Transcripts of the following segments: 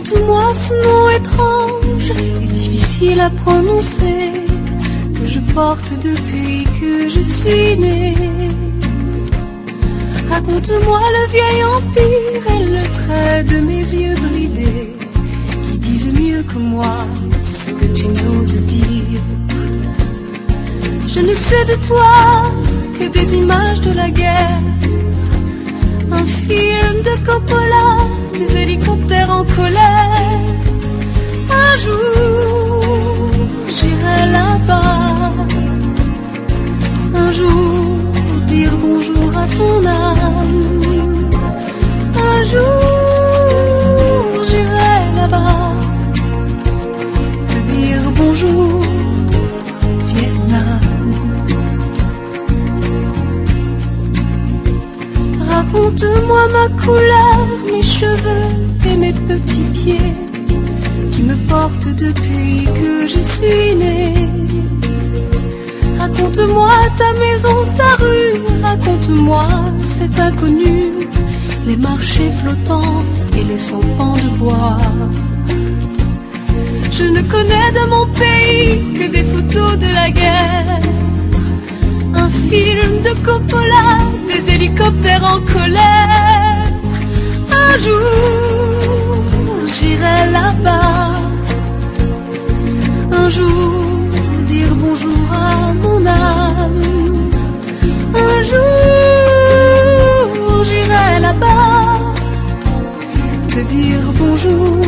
Raconte-moi ce nom étrange et difficile à prononcer que je porte depuis que je suis née. Raconte-moi le vieil empire et le trait de mes yeux bridés qui disent mieux que moi ce que tu n'oses dire. Je ne sais de toi que des images de la guerre, un film de Coppola, des hélicoptères en colère. Un jour, j'irai là-bas. Un jour, dire bonjour à ton âme. Un jour, j'irai là-bas. Te dire bonjour, Vietnam. Raconte-moi ma couleur, mes cheveux et mes petits pieds qui me portent depuis que je suis née. Raconte-moi ta maison, ta rue, raconte-moi cet inconnu, les marchés flottants et les sampans de bois. Je ne connais de mon pays que des photos de la guerre, un film de Coppola, des hélicoptères en colère. Un jour, j'irai là-bas. Un jour, dire bonjour à mon âme. Un jour, j'irai là-bas. Te dire bonjour,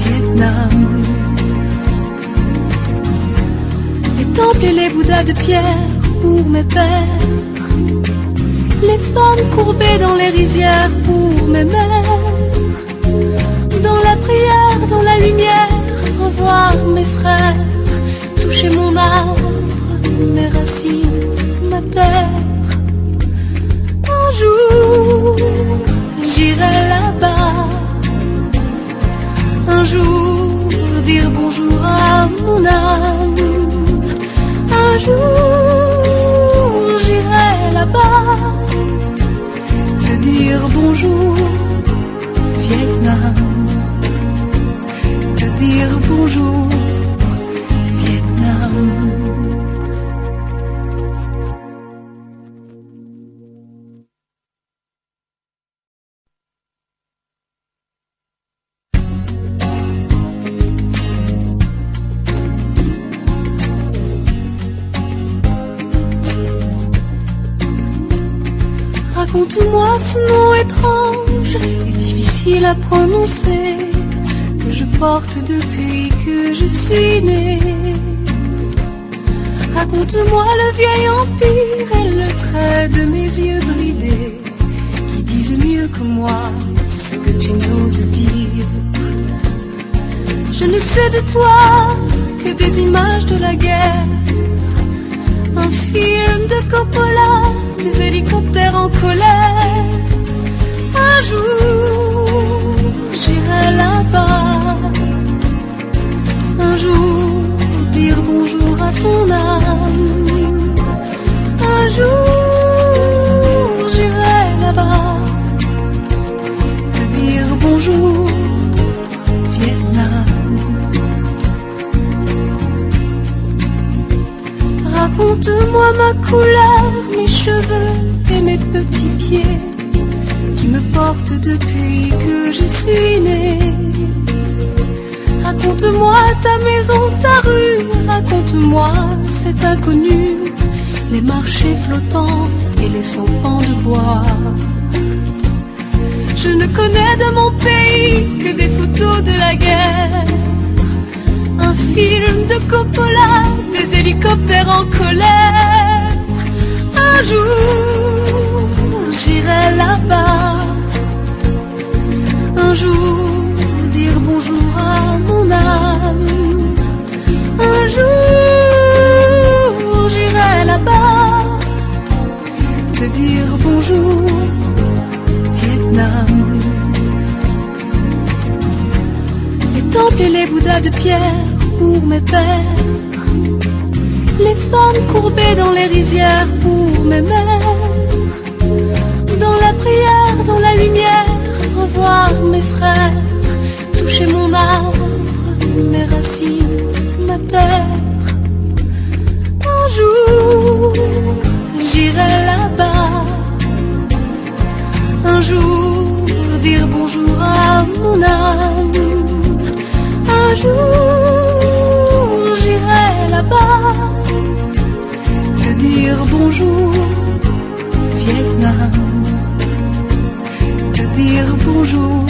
Vietnam. Les temples et les bouddhas de pierre pour mes pères, les femmes courbées dans les rizières pour mes mères. Dans la prière, dans la lumière, revoir mes frères, toucher mon arbre, mes racines, ma terre. Un jour, j'irai là-bas. Un jour, dire bonjour à mon âme. Un jour, j'irai là-bas. Te dire bonjour, Vietnam. Te dire bonjour, Vietnam. Raconte-moi ce nom étrange et difficile à prononcer que je porte depuis que je suis née. Raconte-moi le vieil empire et le trait de mes yeux bridés qui disent mieux que moi ce que tu n'oses dire. Je ne sais de toi que des images de la guerre, un film de Coppola, des hélicoptères en colère. Un jour, j'irai là-bas. Un jour, dire bonjour à ton âme. Un jour, j'irai là-bas. Te dire bonjour, Vietnam. Raconte-moi ma couleur, mes cheveux et mes petits pieds qui me portent depuis que je suis née. Raconte-moi ta maison, ta rue, raconte-moi cet inconnu, les marchés flottants et les sampans de bois. Je ne connais de mon pays que des photos de la guerre, un film de Coppola, des hélicoptères en colère. Un jour, j'irai là-bas. Un jour, dire bonjour à mon âme. Un jour, j'irai là-bas. Te dire bonjour, Vietnam. Les temples et les bouddhas de pierre pour mes pères, les femmes courbées dans les rizières pour mes mères. Dans la prière, dans la lumière, revoir mes frères, mon âme. Un jour j'irai là-bas te dire bonjour Vietnam, te dire bonjour